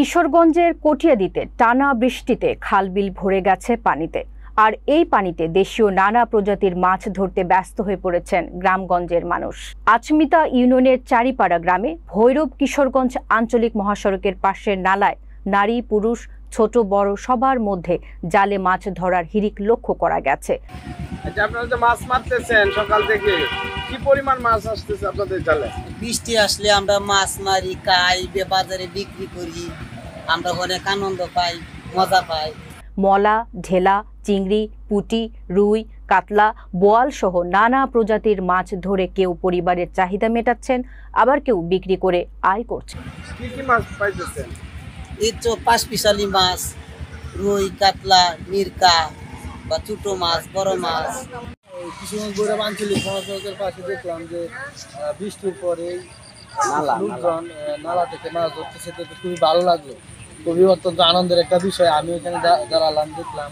কিশোরগঞ্জের কটিয়াদীতে টানা বৃষ্টিতে খালবিল ভরে গেছে পানিতে। আর এই পানিতে দেশীয় নানা প্রজাতির মাছ ধরতে ব্যস্ত হয়ে পড়েছেন গ্রামগঞ্জের মানুষ। আচমিতা ইউনিয়নের চারিপাড়া গ্রামে ভৈরব কিশোরগঞ্জ আঞ্চলিক মহাসড়কের পাশের নালায় নারী পুরুষ ছোট বড় সবার মধ্যে জালে মাছ ধরার হিড়িক লক্ষ্য করা গেছে। আপনারা যে মাছ মারতেছেন সকাল থেকে, কি পরিমাণ মাছ আসতেছে আপনাদের জালে? বৃষ্টি আসলে আমরা মাছ মারি, খাই, বাজারে বিক্রি করি, আমরা অনেক আনন্দ পাই, মজা পাই। মলা, ঢেলা, চিংড়ি, পুঁটি, রুই, কাতলা, বোয়াল সহ নানা প্রজাতির মাছ ধরে কেউ পরিবারের চাহিদা মেটাচ্ছেন, আবার কেউ বিক্রি করে আয় করছে। কি কি মাছ পাইতেছেন? এই তো পাঁচপিশালি মাছ, রুই, কাতলা, মিরকা বা ছোট মাছ, বড় মাছ। কিশোরগঞ্জ ভৈরব আঞ্চলিক মহাসড়কের পাশে দেখলাম যে বৃষ্টির পরেই লোকজন নালা থেকে মাছ ধরতেছে, দেখে খুবই ভালো লাগলো। খুবই অত্যন্ত আনন্দের একটা বিষয়। আমি এখানে দাঁড়ালাম, দেখলাম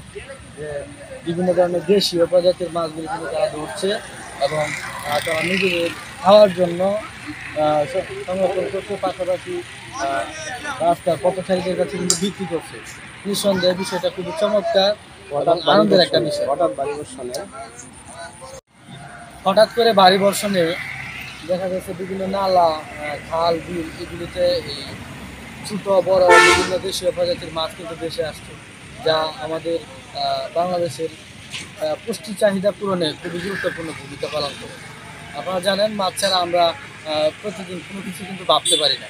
যে বিভিন্ন ধরনের দেশীয় প্রজাতির মাছগুলি কিন্তু তারা ধরছে এবং তারা নিজেদের খাওয়ার জন্য সংরক্ষণ করছে, পাশাপাশি রাস্তার পথচারীদের কাছে কিন্তু বিক্রি করছে। নিঃসন্দেহে বিষয়টা খুবই চমৎকার, আনন্দের একটা বিষয়। হঠাৎ করে ভারী বর্ষণে দেখা যাচ্ছে বিভিন্ন নালা, খাল, বিল এগুলিতে এই ছোট বড় বিভিন্ন দেশীয় প্রজাতির মাছ কিন্তু দেশে আসছে, যা আমাদের বাংলাদেশের পুষ্টি চাহিদা পূরণে খুবই গুরুত্বপূর্ণ ভূমিকা পালন করে। আপনারা জানেন, মাছ ছাড়া আমরা প্রতিদিন কোনো কিছু কিন্তু ভাবতে পারি না।